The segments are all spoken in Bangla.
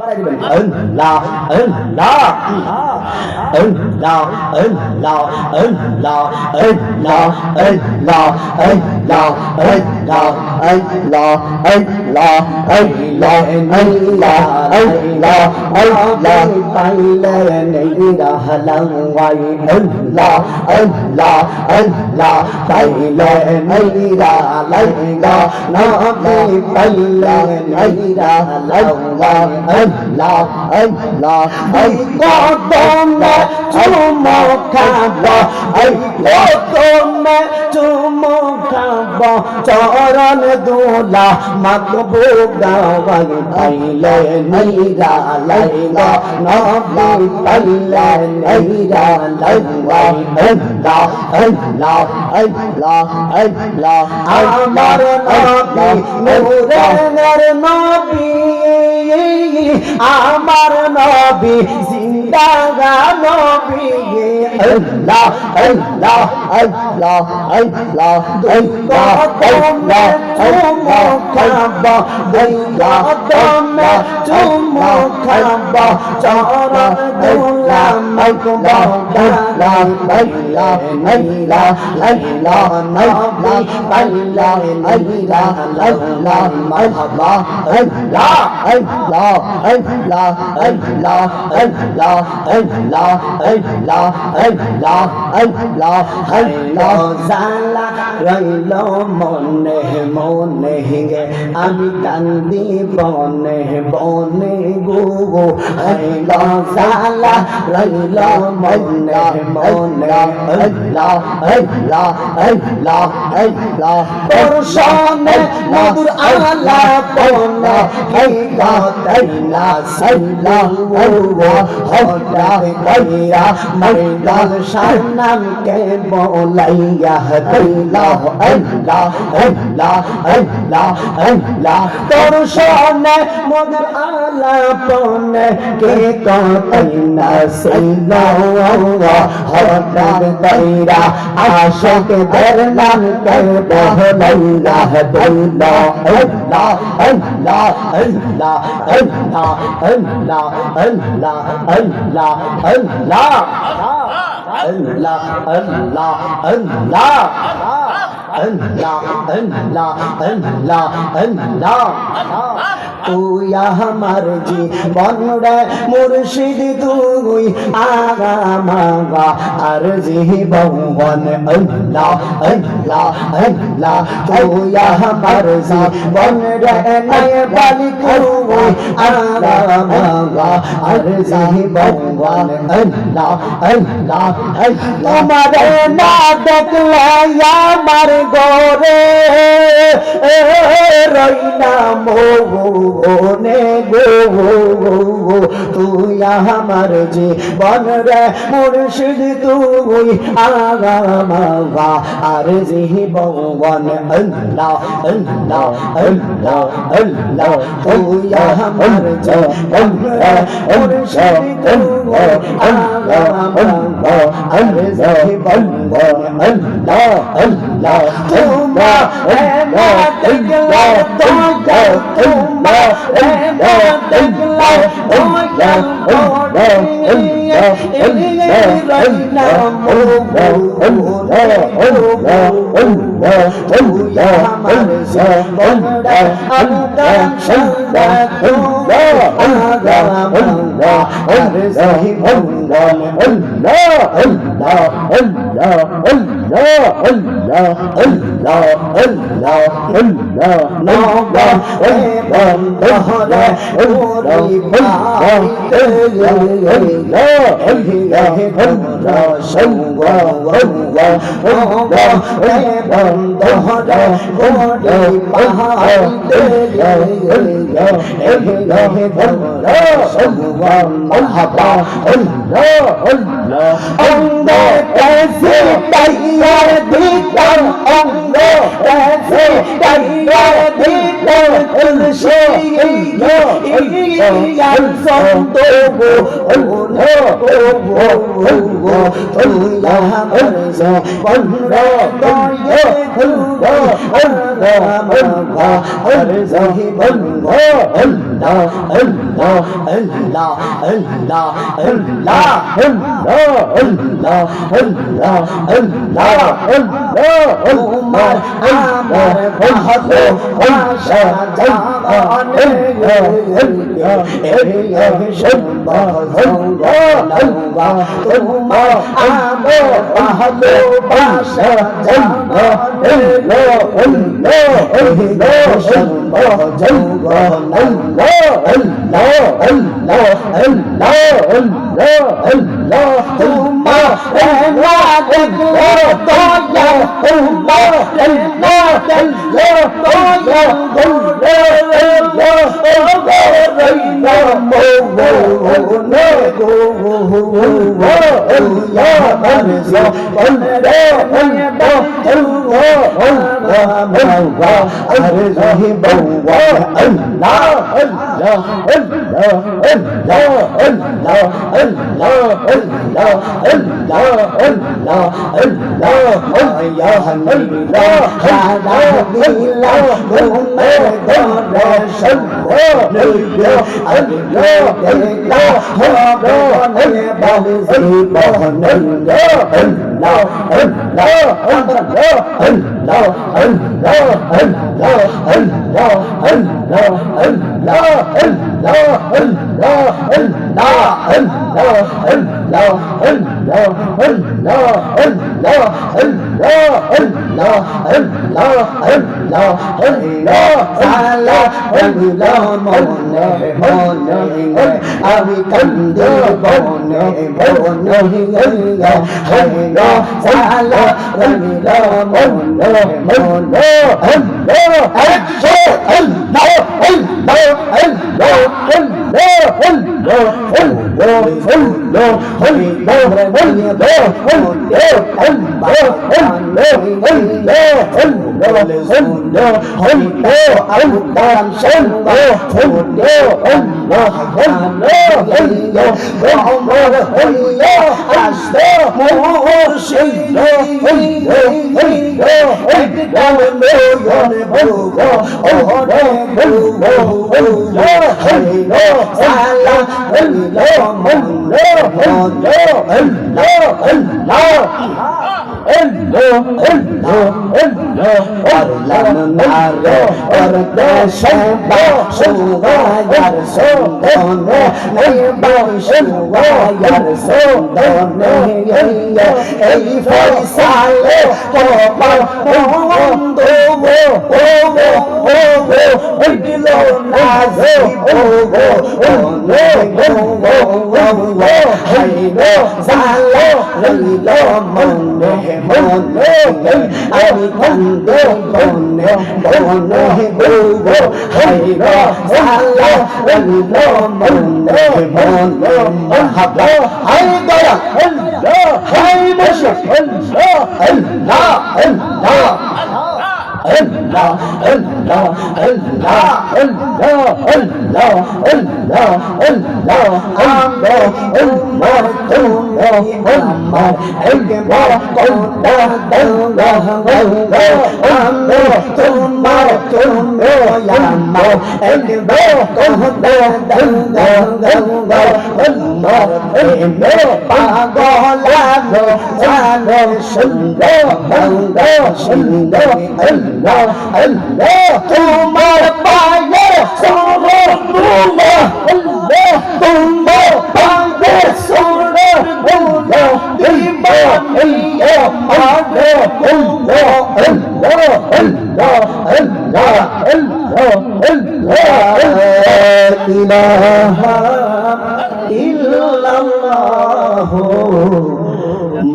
পাল্টাই দিবেন আল্লাহ আল্লাহ আল্লাহ আল্লাহ আল্লাহ আল্লাহ আল্লাহ আল্লাহ আল্লাহ আল্লাহ আল্লাহ আল্লাহ আল্লাহ আল্লাহ আল্লাহ পাইলে নেই রাহলাঙ্গাই আল্লাহ আল্লাহ আল্লাহ পাইলে নেই রাহলাঙ্গা নবী পাইলে নেই রাহলাঙ্গা আল্লাহ আল্লাহ আই কদমে চুমো খাবো আই কদমে চুমো খাবো চরণ দুলা মাকবুবা পাইলে নিরা লাইলা নবী পাইলে নিরা লাইলা আল্লাহ আল্লাহ আল্লাহ আল্লাহ আমার নবী নূরের নবী আমার নবী জিন্দাগা নবী আল্লাহ আল্লাহ আল্লাহ আল্লাহ আল্লাহ আল্লাহ চুমো খাবো কদমে চুমো খাবো চরণ দুলা মাকবুবা লা ইলাহা ইল্লাল্লাহ নবী পাইলা নিরা লাইলা মারহাবা আল্লাহ আল্লাহ আল্লাহ আল্লাহ আল্লাহ আল্লাহ আল্লাহ আল্লাহ আল্লাহ আল্লাহ জালা রইল মনে মনে গে আমি কান্দি বনে বনে গো আল্লাহ জালা রইল মনে মনে আল্লাহ আল্লাহ আল্লাহ আল্লাহ দর্শনে মধুর আলাপনা তাইলা সাল্লাল্লাহু হঠাৎ কইরা ময়দান সানাম কে বলাইয়া তাইলা আল্লাহ আল্লাহ আল্লাহ আল্লাহ দর্শনে মধুর আলাপনা কে তাইলা সাল্লাল্লাহু হঠাৎ কইরা আশিকদের নাম কে বলাইয়া তাইলা আল্লাহ আল্লাহ আল্লাহ আল্লাহ আল্লাহ আল্লাহ আল্লাহ আল্লাহ আল্লাহ আল্লাহ আল্লাহ আল্লাহ আল্লাহ আল্লাহ আল্লাহ তুই আমার জীবন রে মুর্শিদ তুই আগামাগা আর জীবন আল্লাহ আল্লাহ আল্লাহ তুই আমার জীবন রে নাই বলি তুই আগামাগা আর জীবন আল্লাহ আল্লাহ তোমার না দেখলে আমার গোরে রইনা মনে গো তুই আমার জীবন রে মুর্শিদ তুই আগামাগা আর জীবন আল্লাহ আল্লাহ আল্লাহ আল্লাহ তুই আমার জীবন রে মুর্শিদ তুই আগামাগা আর জীবন আল্লাহ আল্লাহ তুমা না দেখলা তুমা না দেখলা তোমার আমার ভালোবাসা জানে তোমার আমার ভালোবাসা আমি কান্দি বনে তোমার পায়ে তোমার পায়ে সোনা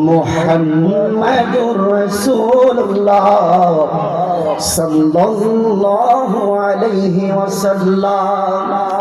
মুহাম্মাদুর রাসূলুল্লাহ সাল্লাল্লাহু আলাইহি ওয়াসাল্লাম।